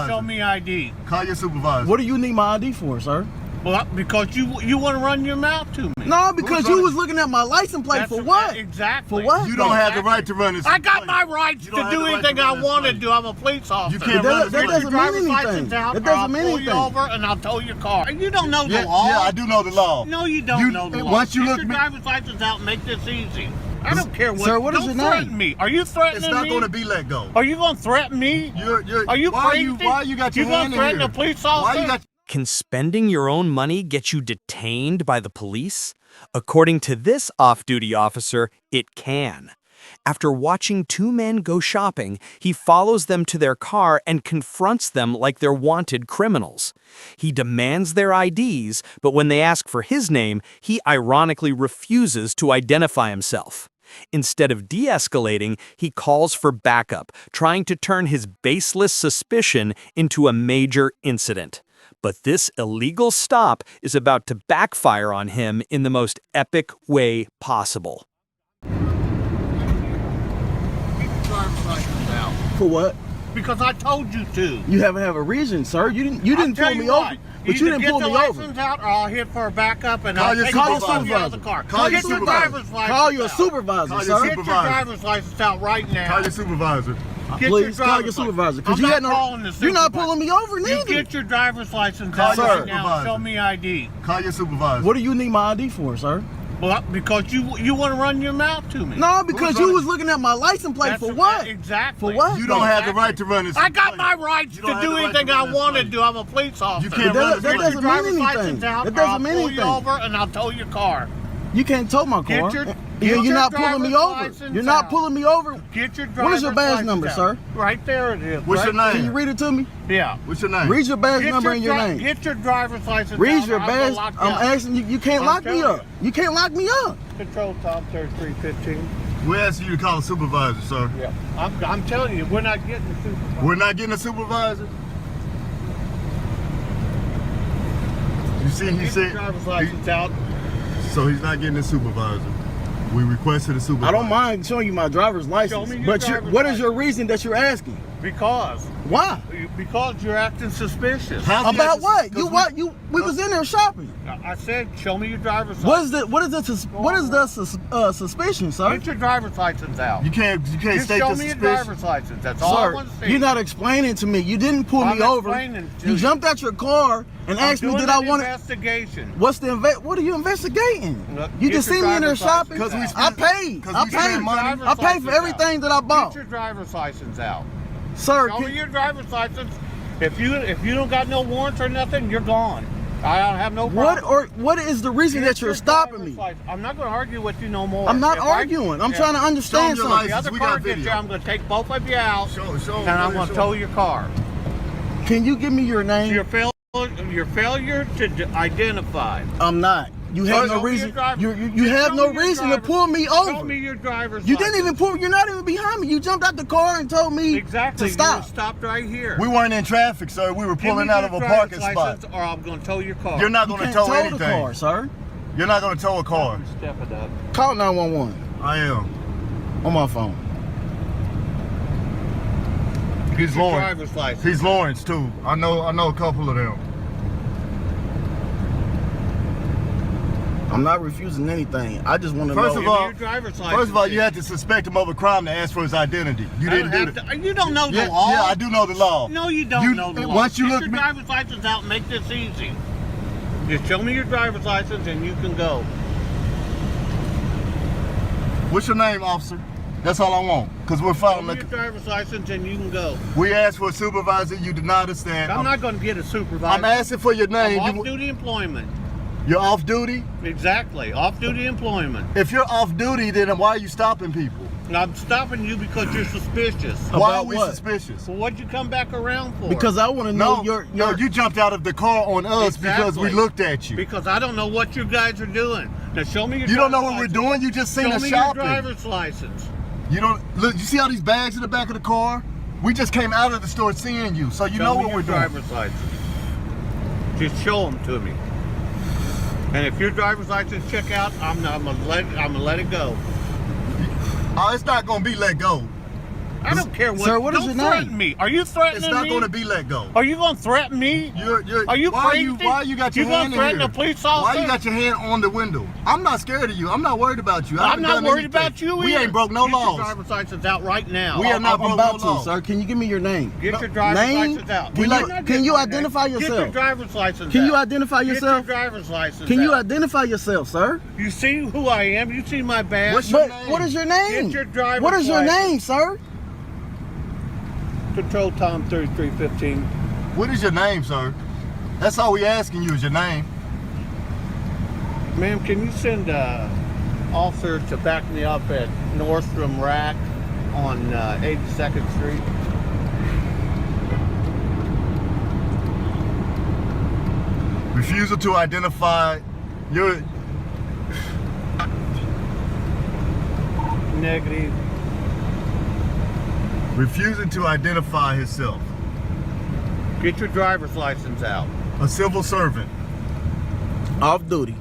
show me ID. Call your supervisor. What do you need my ID for, sir? Well, because you want to run your mouth to me. No, because you was looking at my license plate. For what? Exactly. For what? You don't have the right to run this. I got my rights to do anything I want to do. I'm a police officer. You can't run that doesn't mean anything. That doesn't mean anything. I'll pull you over and I'll tow your car. You don't know the law. Yeah, I do know the law. No, you don't know the law. Once you Get look your me, driver's license out and make this easy. I don't care what. Sir, what is your name? Don't threaten me. Are you threatening me? it's not going to be let go. Are you going to threaten me? Are you crazy? Why you got your hand in You going to threaten here? a police officer? Why you got? Can spending your own money get you detained by the police? According to this off-duty officer, it can. After watching two men go shopping, he follows them to their car and confronts them like they're wanted criminals. He demands their IDs, but when they ask for his name, he ironically refuses to identify himself. Instead of de-escalating, he calls for backup, trying to turn his baseless suspicion into a major incident. But this illegal stop is about to backfire on him in the most epic way possible. For what? Because I told you to. You have a reason, sir. You didn't pull me over. But you didn't pull me over. Get the license out, or I'll hit for a backup and I'll take you out of the car. Get your driver's license. Call your supervisor, sir. Get your driver's license out right now. Call your supervisor. Please call your supervisor, because you're not pulling me over neither. You get your driver's license out right now. Show me ID. Call your supervisor. What do you need my ID for, sir? Well, because you want to run your mouth to me. No, because you was looking at my license plate. For what? Exactly. For what? You don't have the right to run this. I got my rights to do anything I want to do. I'm a police officer. You can't run that doesn't mean anything. That doesn't mean anything. I'll pull you over and I'll tow your car. You can't tow my car. You're not pulling me over. You're not pulling me over. Get your driver's license. What is your badge number, sir? Right there it is. What's your name? Can you read it to me? Yeah. What's your name? Read your badge number and your name. Get your driver's license. Read your badge. I'm asking you. You can't lock me up. You can't lock me up. Control top 3315. We're asking you to call a supervisor, sir. Yeah. I'm telling you, we're not getting a supervisor. We're not getting a supervisor? You see, he said. Driver's license out. So he's not getting a supervisor. We requested a supervisor. I don't mind showing you my driver's license, but what is your reason that you're asking? Because. Why? Because you're acting suspicious. About what? We was in there shopping. I said, show me your driver's license. What is the suspicion, sir? Get your driver's license out. You can't state the suspicion. Show me your driver's license. That's all I want to see. You're not explaining to me. You didn't pull me over. You jumped out your car and asked me, did I want to? Investigation. What are you investigating? You just see me in there shopping. I paid. I paid for everything that I bought. Get your driver's license out. Sir, show me your driver's license. If you don't got no warrants or nothing, you're gone. I don't have no problem. What is the reason that you're stopping me? I'm not going to argue with you no more. I'm not arguing. I'm trying to understand something. The other car gets you, I'm going to take both of you out, and I'm going to tow your car. Can you give me your name? Your failure to identify. I'm not. You have no reason. You have no reason to pull me over. Show me your driver's license. You didn't even pull. You're not even behind me. You jumped out the car and told me to stop. You stopped right here. We weren't in traffic, sir. We were pulling out of a parking spot. Or I'm going to tow your car. You're not going to tow anything. The car, sir. You're not going to tow a car. Step it up. Call 911. I am. On my phone. He's Lawrence. He's Lawrence too. I know a couple of them. I'm not refusing anything. I just want to know. First of all, you had to suspect him of a crime to ask for his identity. You didn't do that. You don't know the law. Yeah, I do know the law. No, you don't know the law. Once you Get your driver's license out and make this easy. Just show me your driver's license and you can go. What's your name, officer? That's all I want, because we're following. Show me your driver's license and you can go. We asked for a supervisor. You denied us that. I'm not going to get a supervisor. I'm asking for your name. Off-duty employment. You're off duty? Exactly, off-duty employment. If you're off duty, then why are you stopping people? I'm stopping you because you're suspicious. Why are we suspicious? Well, what'd you come back around for? Because I want to know No, you jumped out of the car on us because we looked at you. Because I don't know what you guys are doing. Now show me your. You don't know what we're doing? You just seen us shopping. Show me your driver's license. You don't look. You see all these bags in the back of the car? We just came out of the store seeing you, so you know what we're doing. Driver's license. Just show them to me. And if your driver's license check out, I'm gonna let it go. Oh, it's not gonna be let go. I don't care what. Sir, what is your name? Don't threaten me. Are you threatening me? It's not going to be let go. Are you going to threaten me? Are you crazy? Why you got your hand in here? You going to threaten a police officer? Why you got your hand on the window? I'm not scared of you. I'm not worried about you. I'm not worried about you either. We ain't broke no laws. Get your driver's license out right now. We have not broke no laws. Sir, can you give me your name? Get your driver's license out. Can you identify yourself? Get your driver's license out. Can you identify yourself? Get your driver's license Can you out. identify yourself, sir? You see who I am? You see my badge? What's your name? What is your name? Get your driver's What is your license. name, sir? Control Tom 3315. What is your name, sir? That's all we asking you is your name. Ma'am, can you send an officer to back me up at Nordstrom Rack on 82nd Street? Refusal to identify your... Negative. Refusing to identify himself. Get your driver's license out. A civil servant. Off duty.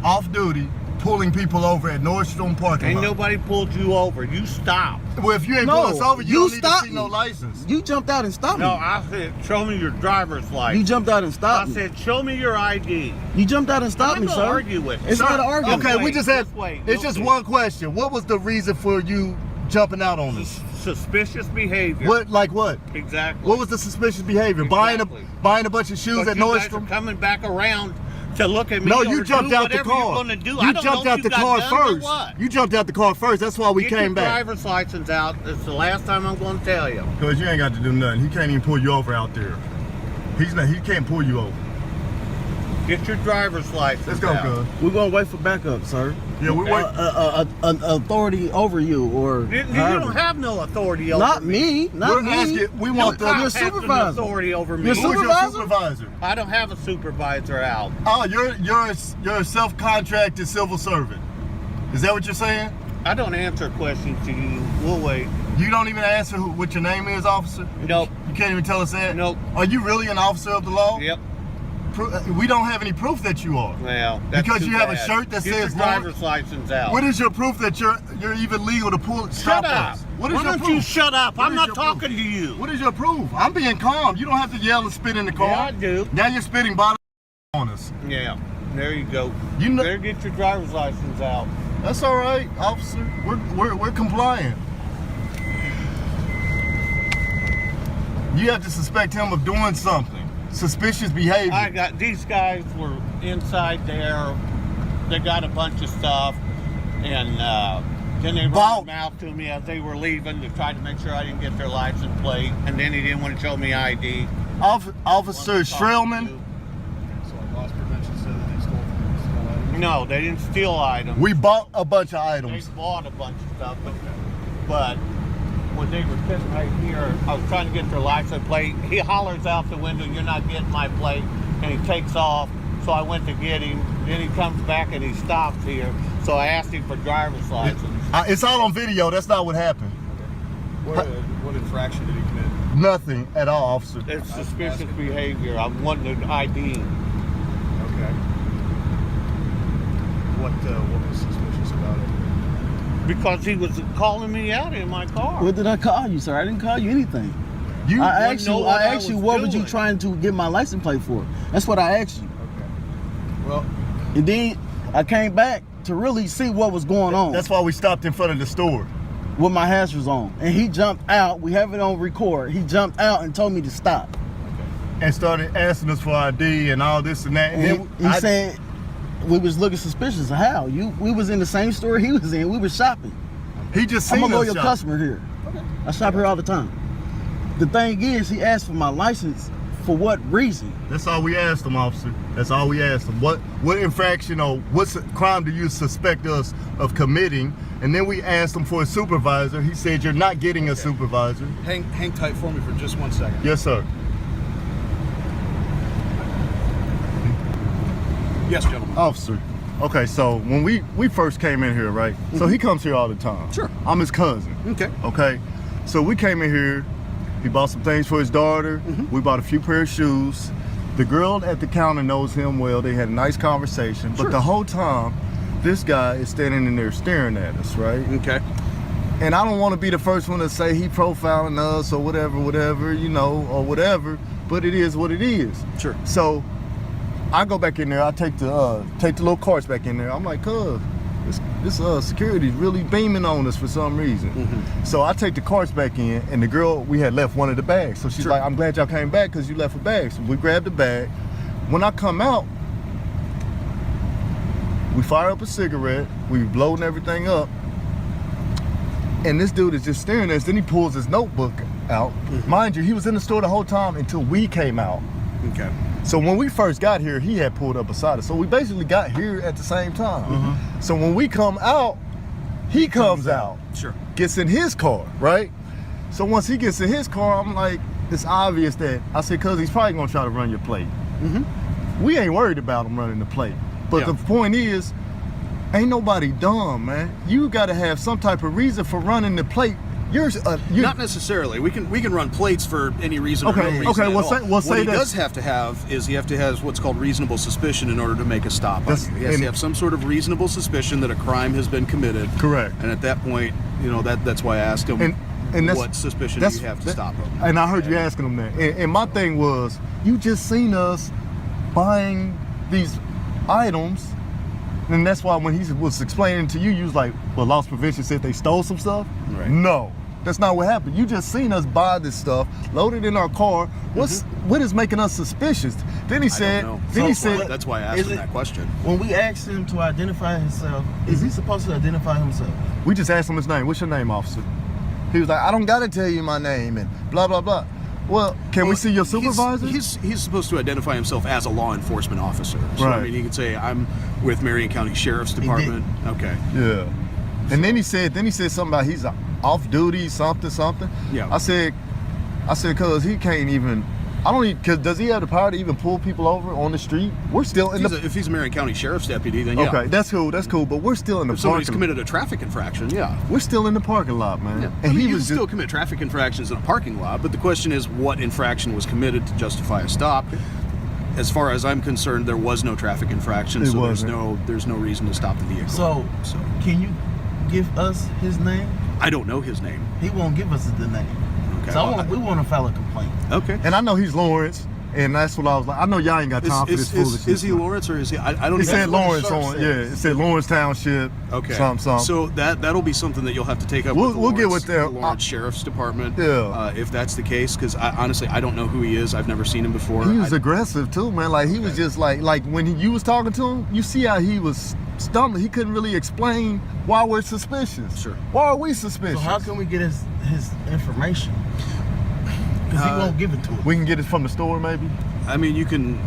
Off duty, pulling people over at Nordstrom parking Ain't lot. nobody pulled you over. You stopped. Well, if you ain't pull us over, you don't need to see no license. You jumped out and stopped me. No, I said, show me your driver's license. You jumped out and stopped I me. said, show me your ID. You jumped out and stopped I'm me, not sir. gonna argue with you. It's not an argument. Okay, Wait, we just had. just wait. It's just Okay. one question. What was the reason for you jumping out on us? Suspicious behavior. What, like what? Exactly. What was the suspicious behavior? Exactly. Buying a bunch of shoes But at you guys are Nordstrom? coming back around to look at me. No, or you jumped do out the whatever car. You're gonna do. You I don't jumped know out if the you got car guns or first. what. You jumped out the car first. That's why we Get came your back. driver's license out. It's the last time I'm going to tell you. Because you ain't got to do nothing. He can't even pull you over out there. He can't pull you over. Get your driver's license Let's go, out. cuz. We're gonna wait for backup, sir. Yeah, we wait. An authority over you, or You however. don't have no authority over Not me. me. Not We're me. asking. We You want don't the. Your have no supervisor. authority over me. Your Who's your supervisor? supervisor? I don't have a supervisor out. Oh, you're a self-contracted civil servant. Is that what you're saying? I don't answer questions to you. We'll wait. You don't even answer what your name is, officer? Nope. You can't even tell us that? Nope. Are you really an officer of the law? Yep. We don't have any proof that you are. Well, that's Because too you have a bad. shirt that Get says your driver's license out. What is your proof that you're even legal to Shut stop up. us? What is Why your don't proof? you shut up? What I'm is not your talking proof? to you. What is your proof? I'm being calm. You don't have to yell and spit in the car. Yeah, I do. Now you're spitting bottom on us. Yeah. There you go. You know- better get your driver's license out. That's all right, officer. We're compliant. You have to suspect him of doing something. Suspicious behavior. I got these guys were inside there. They got a bunch of stuff, and then they ran their mouth to me as they were leaving to try to make sure I didn't get their license plate. And then he didn't want to show me ID. Officer Shrillman. So loss prevention said that they stole items? No, they didn't steal items. We bought a bunch of They items. bought a bunch of stuff, but when they were sitting right here, I was trying to get their license plate. He hollers out the window, "You're not getting my plate," and he takes off. So I went to get him. Then he comes back and he stops here. So I asked him for driver's license. It's all on video. That's not what happened. What infraction did he commit? Nothing at all, officer. It's suspicious behavior. I'm wanting an ID. Okay. What was suspicious about it? Because he was calling me out in my car. What did I call you, sir? I didn't call you anything. You I wouldn't asked know you. what I I asked you was what was you doing. trying to get my license plate for? That's what I asked you. Okay. Well, And then I came back to really see what was going on. That's why we stopped in front of the store. with my hazards on, and he jumped out. We have it on record. He jumped out and told me to stop. And started asking us for ID and all this and that. And And then he said we was looking suspicious. How? We was in the same store he was in. We was shopping. he just I'm seen a us loyal shop. customer here. I shop here all the time. The thing is, he asked for my license. For what reason? That's all we asked him, officer. That's all we asked him. What infraction or what crime do you suspect us of committing? And then we asked him for a supervisor. He said, you're not getting a supervisor. hang tight for me for just 1 second. Yes, sir. Yes, gentlemen. Officer. Okay, so when we first came in here, right? So he comes here all the time. Sure. I'm his cousin. Okay. Okay. So we came in here. He bought some things for his daughter. We bought a few pair of shoes. The girl at the counter knows him well. They had a nice conversation. But Sure. the whole time, this guy is standing in there staring at us, right? Okay. And I don't want to be the first one to say he profiling us or whatever, you know, or whatever. But it is what it is. Sure. So I go back in there. I take the little carts back in there. I'm like, cuz this security's really beaming on us for some reason. Mm-hmm. So I take the carts back in, and the girl, we had left one of the bags. So she's Sure. like, I'm glad y'all came back because you left a bag. So we grabbed the bag. When I come out, we fire up a cigarette. We loading everything up. And this dude is just staring at us. Then he pulls his notebook out. Mm-hmm. Mind you, he was in the store the whole time until we came out. Okay. So when we first got here, he had pulled up beside us. So we basically got here at the same time. Mm-hmm. So when we come out, he comes out, Sure. gets in his car, right? So once he gets in his car, I'm like, it's obvious that, I said, cuz he's probably gonna try to run your plate. Mm-hmm. We ain't worried about him running the plate. But Yeah. the point is, ain't nobody dumb, man. You gotta have some type of reason for running the plate. You're Not necessarily. We can run plates for any reason or Okay, no reason okay, at well, all. say- well, What say he this. does have to have is he have to have what's called reasonable suspicion in order to make a stop on That's- you. He has and- to have some sort of reasonable suspicion that a crime has been committed. Correct. And at that point, you know, that's why I asked him and that's, what suspicion do you have to stop him. And I heard you asking him that. And my thing was, you just seen us buying these items, and that's why when he was explaining to you, you was like, well, loss prevention said they stole some stuff? Right. No, that's not what happened. You just seen us buy this stuff, load it in our car. What is making us suspicious? Then he said, I don't know. then he So, said, That's why I asked him that question. When we asked him to identify himself, is he supposed to identify himself? we just asked him his name. What's your name, officer? He was like, I don't gotta tell you my name and blah, blah, blah. Well, can we see your supervisor? He's supposed to identify himself as a law enforcement officer. So I Right. mean, he could say, I'm with Marion County Sheriff's Department. Okay. Yeah. And then he said something about he's off duty, something. Yeah. I said, cause he can't even, I don't even, cause does he have the power to even pull people over on the street? We're still in If he's a Marion County Sheriff's deputy, then yeah. Okay, that's cool, but we're still in the If somebody's parking committed a traffic infraction, yeah. We're still in the parking lot, man. Yeah. And I mean, he you was can still just, commit traffic infractions in a parking lot, but the question is what infraction was committed to justify a stop. As far as I'm concerned, there was no traffic infraction, so there's no reason to stop the vehicle. So, can you give us his name? I don't know his name. He won't give us the name. Okay. So we want to file a complaint. Okay. and I know he's Lawrence, and that's what I was like. I know y'all ain't got time for this foolishness. Is he Lawrence or is he? I don't. He even said know. Lawrence shirt on, says. yeah. It said Lawrence Township. Okay. Something. So that'll be something that you'll have to take up. We'll- with the we'll get Lawrence, with them. the Lawrence Sheriff's Department. Yeah. If that's the case, because honestly, I don't know who he is. I've never seen him before. He was aggressive too, man. Like he was just like when you was talking to him, you see how he was stumbling. He couldn't really explain why we're suspicious. Sure. Why are we So suspicious? how can we get his information? Because he won't give it to us. We can get it from the store, maybe. I mean, you can.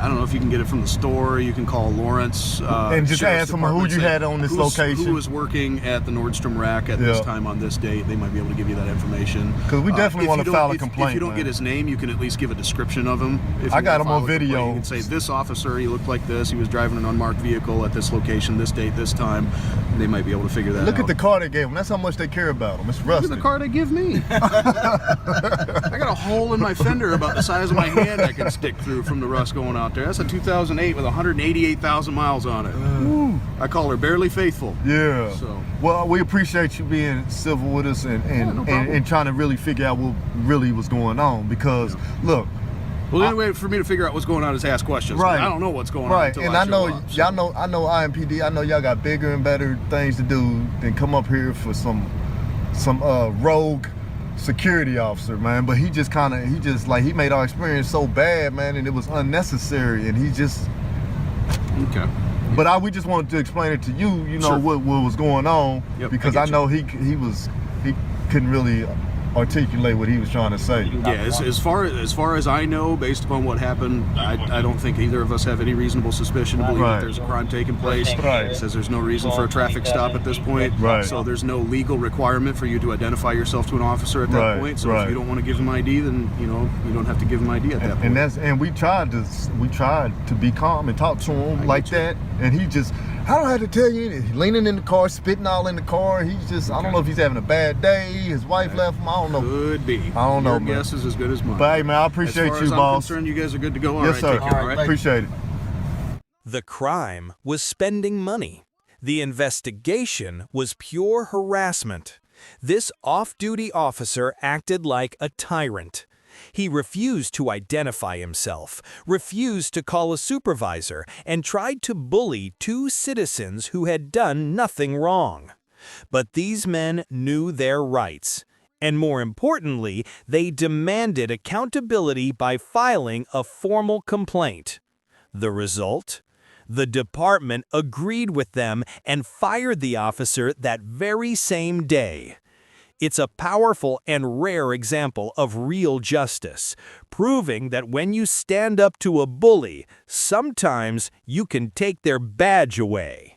I don't know if you can get it from the store. You can call Lawrence And just Sheriff's ask them who Department, you say, had on this location. Who was working at the Nordstrom rack at this Yeah. time on this date? They might be able to give you that information. 'Cause we definitely If wanna you don't- file a if complaint, you don't man. get his name, you can at least give a description of him. If I you got wanna him file on a complaint, video. You can say this officer, he looked like this. He was driving an unmarked vehicle at this location, this date, this time. They might be able to figure that out. Look at the car they gave him. That's how much they care about him. It's Look rusted. at the car they give me. I got a hole in my fender about the size of my hand I can stick through from the rust going out there. That's a 2008 with 188,000 miles on it. I call her barely faithful. Yeah. So. Well, we appreciate you being civil with us and no problem. and trying to really figure out what really was going on because look. Well, the only way for me to figure out what's going on is ask questions. Right. I don't know what's going on Right, until and I know show up, so. I know IMPD. I know y'all got bigger and better things to do than come up here for some rogue security officer, man. But he just he made our experience so bad, man, and it was unnecessary. And he just, Okay. but we just wanted to explain it to you, you know, Sure. what was going on, Yep, because I I get know he couldn't really articulate what he was trying to say. Yeah, as far as I know, based upon what happened, I don't think either of us have any reasonable suspicion to believe Right. that there's a crime taking place. Right. It says there's no reason for a traffic stop at this point. Right. So there's no legal requirement for you to identify yourself to an officer at that Right, point. So right. if you don't want to give him ID, then you don't have to give him ID at that point. And we tried to be calm and talk to him like that, and he just, I don't have to tell you anything. Leaning in the car, spitting all in the car. He's just, I don't know if he's having a bad day. His wife left him. I don't know. Could be. I don't know, Your man. guess is as good as mine. But hey, man, I appreciate as far you, as I'm boss. concerned, you guys are good to go. All Yes, right, sir. take care, All right, all right? Appreciate it. The crime was spending money. The investigation was pure harassment. This off-duty officer acted like a tyrant. He refused to identify himself, refused to call a supervisor, and tried to bully two citizens who had done nothing wrong. But these men knew their rights. And more importantly, they demanded accountability by filing a formal complaint. The result? The department agreed with them and fired the officer that very same day. It's a powerful and rare example of real justice, proving that when you stand up to a bully, sometimes you can take their badge away.